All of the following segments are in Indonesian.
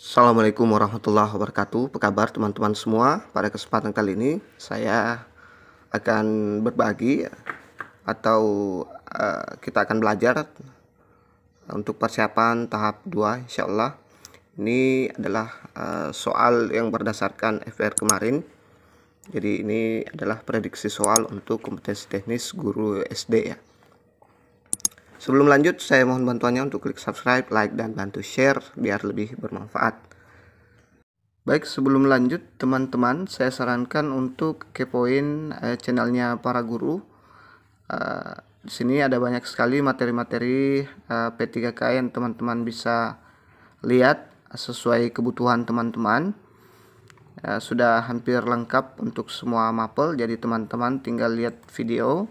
Assalamualaikum warahmatullahi wabarakatuh. Apa kabar teman-teman semua? Pada kesempatan kali ini saya akan berbagi atau kita akan belajar untuk persiapan tahap 2 insyaallah. Ini adalah soal yang berdasarkan FR kemarin. Jadi ini adalah prediksi soal untuk kompetensi teknis guru SD ya. Sebelum lanjut, saya mohon bantuannya untuk klik subscribe, like, dan bantu share biar lebih bermanfaat. Baik, sebelum lanjut teman-teman, saya sarankan untuk kepoin channelnya para guru. Di sini ada banyak sekali materi-materi P3K yang teman-teman bisa lihat sesuai kebutuhan teman-teman. Sudah hampir lengkap untuk semua mapel, jadi teman-teman tinggal lihat video,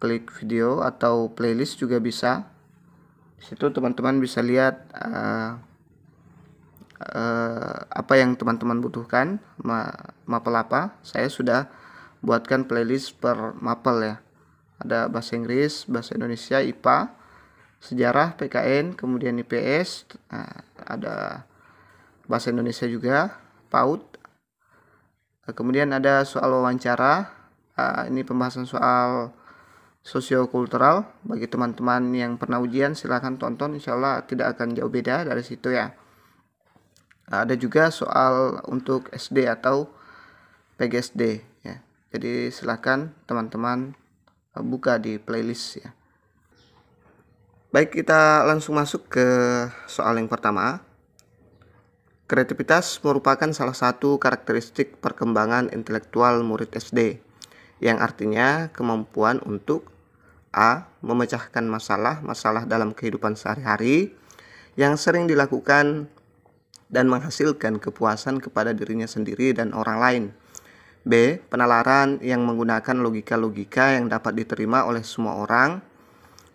klik video atau playlist juga bisa. Di situ teman-teman bisa lihat apa yang teman-teman butuhkan, mapel apa. Saya sudah buatkan playlist per mapel ya. Ada bahasa Inggris, bahasa Indonesia, IPA, sejarah, PKN, kemudian IPS, ada bahasa Indonesia juga, PAUD. Kemudian ada soal wawancara. Ini pembahasan soal sosiokultural. Bagi teman-teman yang pernah ujian silahkan tonton, insyaallah tidak akan jauh beda dari situ ya. Ada juga soal untuk SD atau PGSD ya. Jadi silakan teman-teman buka di playlist ya. Baik, kita langsung masuk ke soal yang pertama. Kreativitas merupakan salah satu karakteristik perkembangan intelektual murid SD, yang artinya kemampuan untuk A. Memecahkan masalah dalam kehidupan sehari-hari yang sering dilakukan dan menghasilkan kepuasan kepada dirinya sendiri dan orang lain. B. Penalaran yang menggunakan logika-logika yang dapat diterima oleh semua orang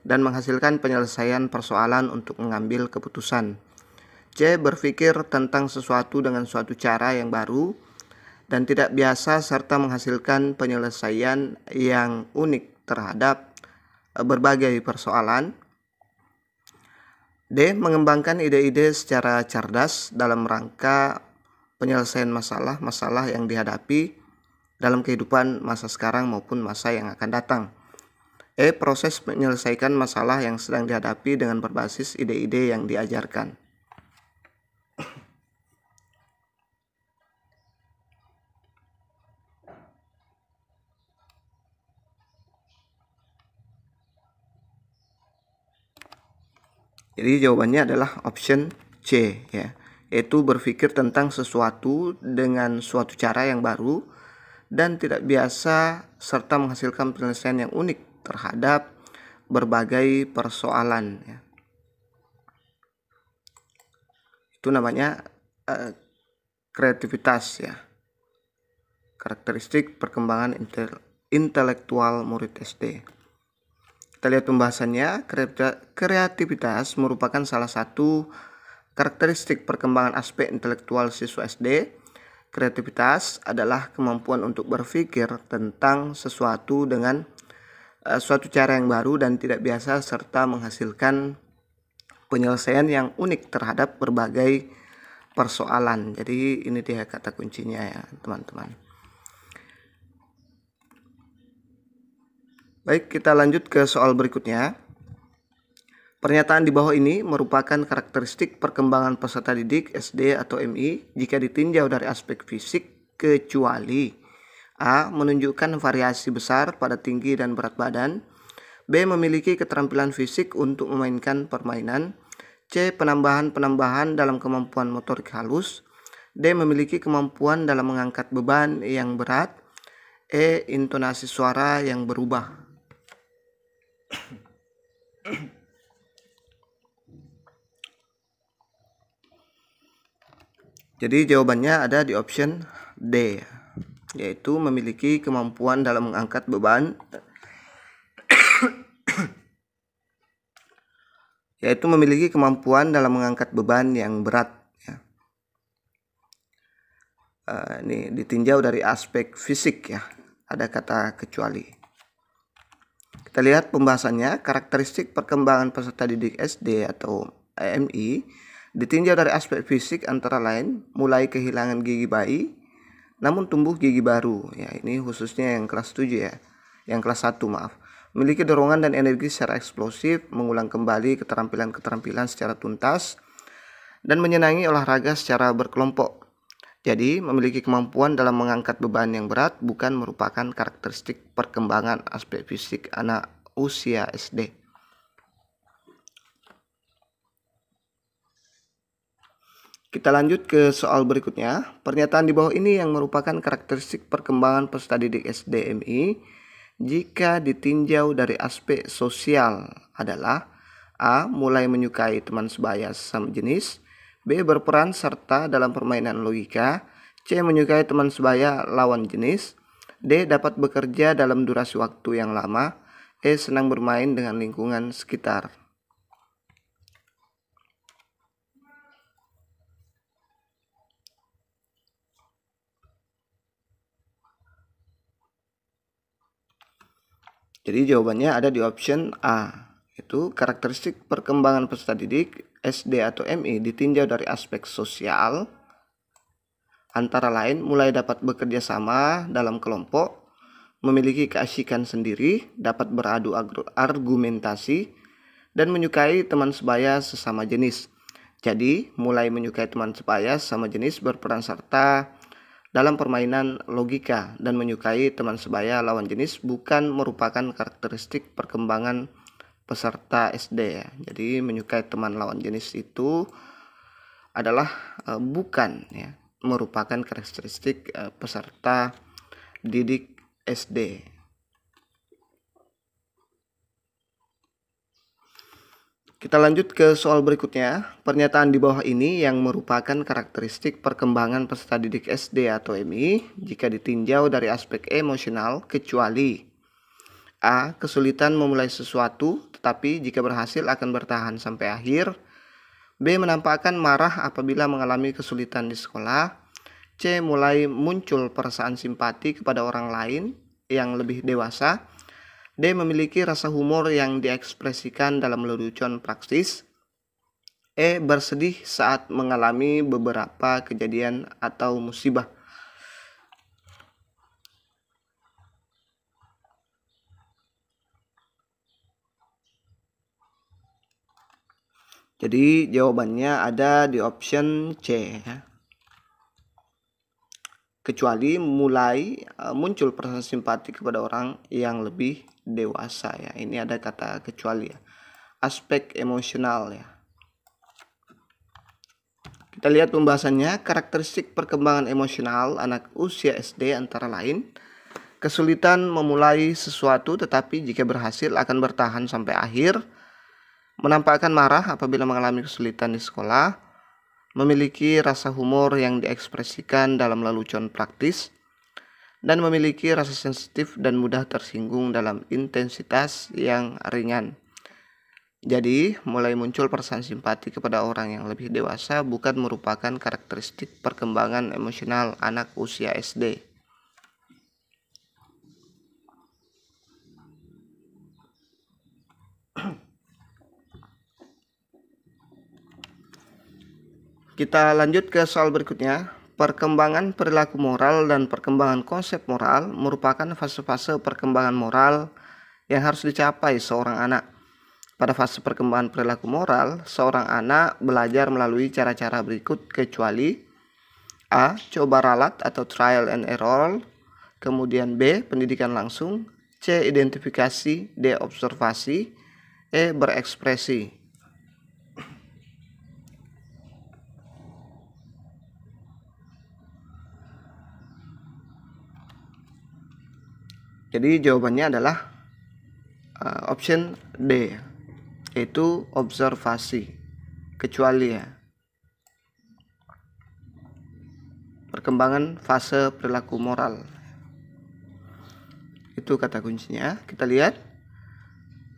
dan menghasilkan penyelesaian persoalan untuk mengambil keputusan. C. Berpikir tentang sesuatu dengan suatu cara yang baru dan tidak biasa serta menghasilkan penyelesaian yang unik terhadap berbagai persoalan. D. Mengembangkan ide-ide secara cerdas dalam rangka penyelesaian masalah-masalah yang dihadapi dalam kehidupan masa sekarang maupun masa yang akan datang. E. Proses menyelesaikan masalah yang sedang dihadapi dengan berbasis ide-ide yang diajarkan. Jadi jawabannya adalah option C ya, yaitu berpikir tentang sesuatu dengan suatu cara yang baru dan tidak biasa serta menghasilkan penyelesaian yang unik terhadap berbagai persoalan ya. Itu namanya kreativitas ya. Karakteristik perkembangan intelektual murid SD. Kita lihat pembahasannya. Kreativitas merupakan salah satu karakteristik perkembangan aspek intelektual siswa SD. Kreativitas adalah kemampuan untuk berpikir tentang sesuatu dengan suatu cara yang baru dan tidak biasa serta menghasilkan penyelesaian yang unik terhadap berbagai persoalan. Jadi ini dia kata kuncinya ya teman-teman. Baik, kita lanjut ke soal berikutnya. Pernyataan di bawah ini merupakan karakteristik perkembangan peserta didik SD atau MI jika ditinjau dari aspek fisik kecuali A. Menunjukkan variasi besar pada tinggi dan berat badan. B. Memiliki keterampilan fisik untuk memainkan permainan. C. Penambahan dalam kemampuan motorik halus. D. Memiliki kemampuan dalam mengangkat beban yang berat. E. Intonasi suara yang berubah. Jadi jawabannya ada di option D, yaitu memiliki kemampuan dalam mengangkat beban yang berat ya. Ini ditinjau dari aspek fisik ya, ada kata kecuali. Kita lihat pembahasannya. Karakteristik perkembangan peserta didik SD atau MI Ditinjau dari aspek fisik antara lain mulai kehilangan gigi bayi namun tumbuh gigi baru. Ya, ini khususnya yang kelas 7 ya. Yang kelas 1 maaf. Memiliki dorongan dan energi secara eksplosif, mengulang kembali keterampilan-keterampilan secara tuntas dan menyenangi olahraga secara berkelompok. Jadi, memiliki kemampuan dalam mengangkat beban yang berat bukan merupakan karakteristik perkembangan aspek fisik anak usia SD. Kita lanjut ke soal berikutnya. Pernyataan di bawah ini yang merupakan karakteristik perkembangan peserta didik SDMI jika ditinjau dari aspek sosial adalah A. Mulai menyukai teman sebaya sesama jenis, B. Berperan serta dalam permainan logika, C. Menyukai teman sebaya lawan jenis, D. Dapat bekerja dalam durasi waktu yang lama, E. Senang bermain dengan lingkungan sekitar. Jadi jawabannya ada di option A. Itu karakteristik perkembangan peserta didik SD atau MI ditinjau dari aspek sosial, antara lain mulai dapat bekerja sama dalam kelompok, memiliki keasikan sendiri, dapat beradu argumentasi, dan menyukai teman sebaya sesama jenis. Jadi, mulai menyukai teman sebaya sesama jenis berperan serta dalam permainan logika dan menyukai teman sebaya lawan jenis bukan merupakan karakteristik perkembangan peserta SD ya. Jadi menyukai teman lawan jenis itu adalah bukan ya merupakan karakteristik peserta didik SD. Kita lanjut ke soal berikutnya. Pernyataan di bawah ini yang merupakan karakteristik perkembangan peserta didik SD atau MI jika ditinjau dari aspek emosional kecuali A. Kesulitan memulai sesuatu tetapi jika berhasil akan bertahan sampai akhir, B. Menampakkan marah apabila mengalami kesulitan di sekolah, C. Mulai muncul perasaan simpati kepada orang lain yang lebih dewasa, D. Memiliki rasa humor yang diekspresikan dalam lelucon praktis, E. Bersedih saat mengalami beberapa kejadian atau musibah. Jadi jawabannya ada di option C ya. Kecuali mulai muncul perasaan simpati kepada orang yang lebih dewasa ya. Ini ada kata kecuali ya. Aspek emosional ya. Kita lihat pembahasannya. Karakteristik perkembangan emosional anak usia SD antara lain kesulitan memulai sesuatu tetapi jika berhasil akan bertahan sampai akhir, menampakkan marah apabila mengalami kesulitan di sekolah, memiliki rasa humor yang diekspresikan dalam lelucon praktis, dan memiliki rasa sensitif dan mudah tersinggung dalam intensitas yang ringan. Jadi, mulai muncul perasaan simpati kepada orang yang lebih dewasa bukan merupakan karakteristik perkembangan emosional anak usia SD. Kita lanjut ke soal berikutnya. Perkembangan perilaku moral dan perkembangan konsep moral merupakan fase-fase perkembangan moral yang harus dicapai seorang anak. Pada fase perkembangan perilaku moral, seorang anak belajar melalui cara-cara berikut kecuali A. Coba ralat atau trial and error, kemudian B. Pendidikan langsung, C. Identifikasi, D. Observasi, E. Berekspresi. Jadi jawabannya adalah option D, yaitu observasi, kecuali ya. Perkembangan fase perilaku moral. Itu kata kuncinya. Kita lihat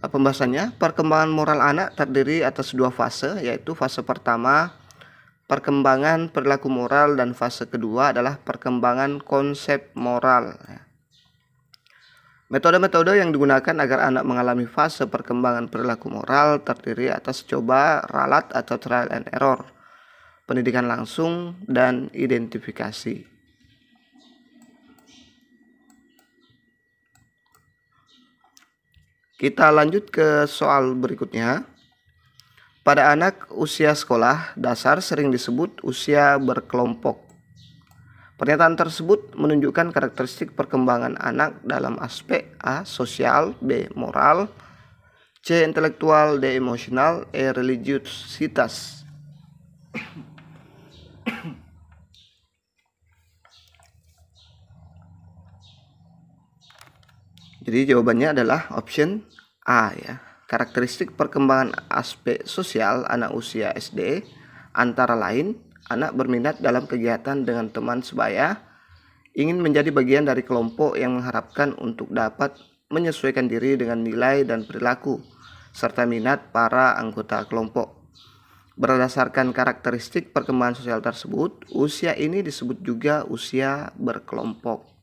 pembahasannya. Perkembangan moral anak terdiri atas dua fase, yaitu fase pertama perkembangan perilaku moral dan fase kedua adalah perkembangan konsep moral. Metode-metode yang digunakan agar anak mengalami fase perkembangan perilaku moral terdiri atas coba, ralat atau trial and error. pendidikan langsung, dan identifikasi. Kita lanjut ke soal berikutnya. Pada anak usia sekolah dasar sering disebut usia berkelompok. Pernyataan tersebut menunjukkan karakteristik perkembangan anak dalam aspek A. Sosial, B. Moral, C. Intelektual, D. Emosional, E. Religiusitas. Jadi jawabannya adalah option A ya. Karakteristik perkembangan aspek sosial anak usia SD antara lain anak berminat dalam kegiatan dengan teman sebaya, ingin menjadi bagian dari kelompok yang mengharapkan untuk dapat menyesuaikan diri dengan nilai dan perilaku, serta minat para anggota kelompok. Berdasarkan karakteristik perkembangan sosial tersebut, usia ini disebut juga usia berkelompok.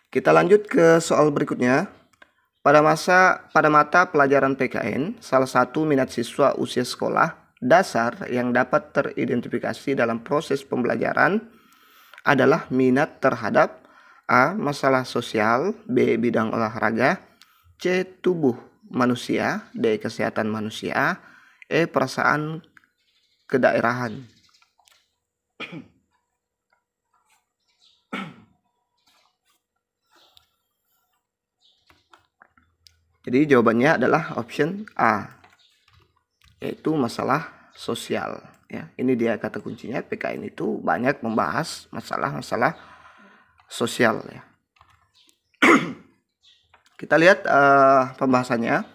Kita lanjut ke soal berikutnya. Pada mata pelajaran PKN, salah satu minat siswa usia sekolah dasar yang dapat teridentifikasi dalam proses pembelajaran adalah minat terhadap A. Masalah sosial, B. Bidang olahraga, C. Tubuh manusia, D. Kesehatan manusia, E. Perasaan kedaerahan. Jadi jawabannya adalah option A, yaitu masalah sosial. Ya, ini dia kata kuncinya. PKN itu banyak membahas masalah-masalah sosial. Ya. Kita lihat pembahasannya.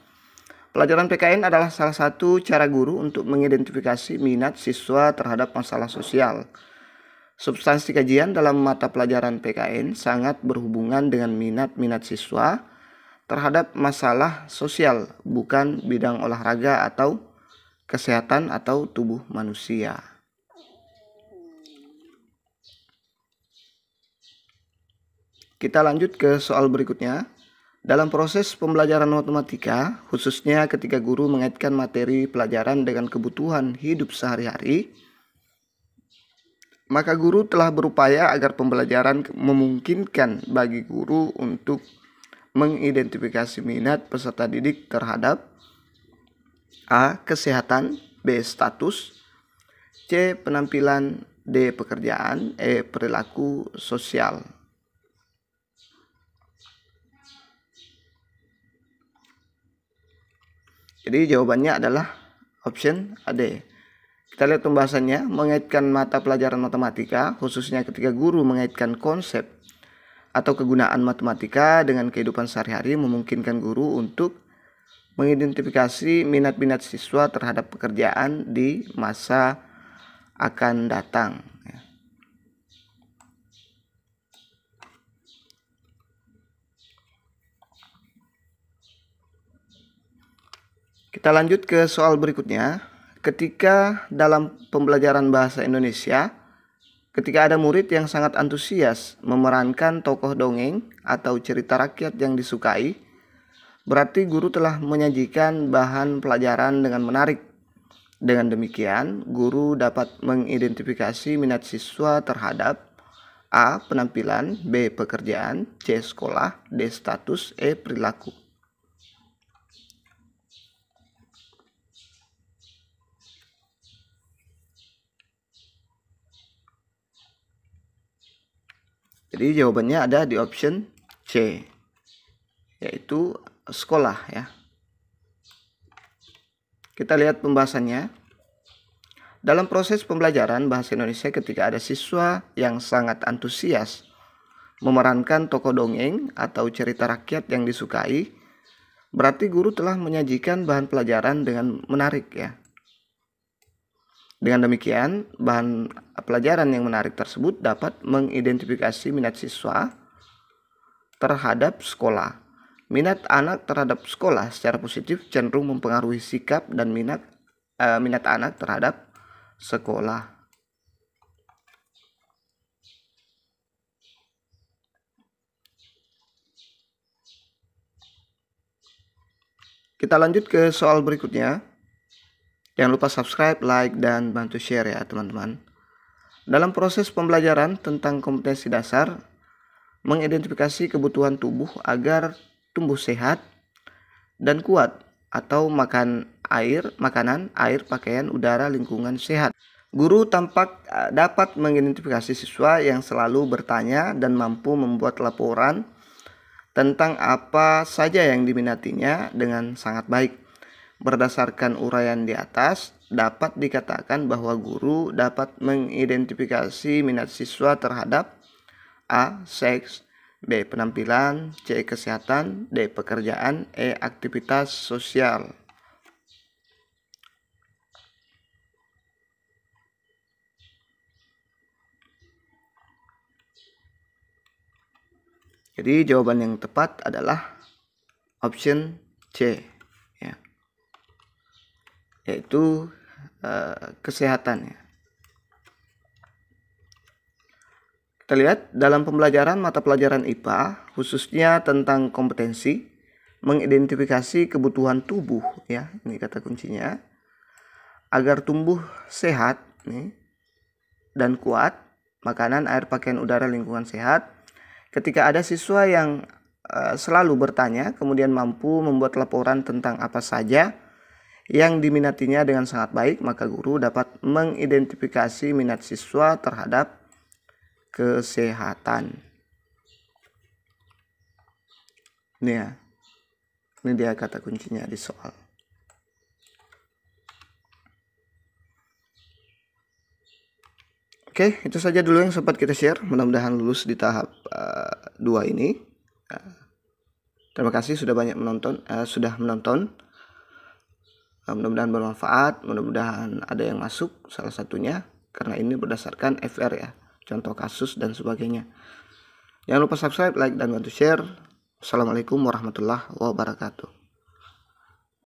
Pelajaran PKN adalah salah satu cara guru untuk mengidentifikasi minat siswa terhadap masalah sosial. Substansi kajian dalam mata pelajaran PKN sangat berhubungan dengan minat-minat siswa terhadap masalah sosial, bukan bidang olahraga atau kesehatan atau tubuh manusia. Kita lanjut ke soal berikutnya. Dalam proses pembelajaran matematika, khususnya ketika guru mengaitkan materi pelajaran dengan kebutuhan hidup sehari-hari, maka guru telah berupaya agar pembelajaran memungkinkan bagi guru untuk mengidentifikasi minat peserta didik terhadap A. Kesehatan, B. Status, C. Penampilan, D. Pekerjaan, E. Perilaku sosial. Jadi jawabannya adalah option D. Kita lihat pembahasannya. Mengaitkan mata pelajaran matematika, khususnya ketika guru mengaitkan konsep atau kegunaan matematika dengan kehidupan sehari-hari, memungkinkan guru untuk mengidentifikasi minat-minat siswa terhadap pekerjaan di masa akan datang. Kita lanjut ke soal berikutnya. Ketika dalam pembelajaran bahasa Indonesia, ketika ada murid yang sangat antusias memerankan tokoh dongeng atau cerita rakyat yang disukai, berarti guru telah menyajikan bahan pelajaran dengan menarik. Dengan demikian, guru dapat mengidentifikasi minat siswa terhadap A. Penampilan, B. Pekerjaan, C. Sekolah, D. Status, E. Perilaku. Jadi jawabannya ada di option C, yaitu sekolah ya. Kita lihat pembahasannya. Dalam proses pembelajaran bahasa Indonesia ketika ada siswa yang sangat antusias memerankan tokoh dongeng atau cerita rakyat yang disukai, berarti guru telah menyajikan bahan pelajaran dengan menarik ya. Dengan demikian, bahan pelajaran yang menarik tersebut dapat mengidentifikasi minat siswa terhadap sekolah. Minat anak terhadap sekolah secara positif cenderung mempengaruhi sikap dan minat anak terhadap sekolah. Kita lanjut ke soal berikutnya. Jangan lupa subscribe, like, dan bantu share ya teman-teman. Dalam proses pembelajaran tentang kompetensi dasar, mengidentifikasi kebutuhan tubuh agar tumbuh sehat dan kuat, atau makanan, air, pakaian, udara, lingkungan sehat. Guru dapat mengidentifikasi siswa yang selalu bertanya dan mampu membuat laporan tentang apa saja yang diminatinya dengan sangat baik. Berdasarkan uraian di atas, dapat dikatakan bahwa guru dapat mengidentifikasi minat siswa terhadap A. Seks, B. Penampilan, C. Kesehatan, D. Pekerjaan, E. Aktivitas sosial. Jadi jawaban yang tepat adalah option C, ya, yaitu kesehatan. Ya. Kita lihat dalam pembelajaran mata pelajaran IPA, khususnya tentang kompetensi, mengidentifikasi kebutuhan tubuh, ya, ini kata kuncinya, agar tumbuh sehat, nih, dan kuat, makanan, air, pakaian, udara, lingkungan sehat. Ketika ada siswa yang selalu bertanya, kemudian mampu membuat laporan tentang apa saja yang diminatinya dengan sangat baik, maka guru dapat mengidentifikasi minat siswa terhadap kesehatan. Ini ya, ini dia kata kuncinya di soal. Oke, itu saja dulu yang sempat kita share. Mudah-mudahan lulus di tahap 2 ini. Terima kasih sudah banyak menonton, mudah-mudahan bermanfaat, mudah-mudahan ada yang masuk salah satunya, karena ini berdasarkan FR ya, contoh kasus dan sebagainya. Jangan lupa subscribe, like, dan bantu share. Assalamualaikum warahmatullahi wabarakatuh.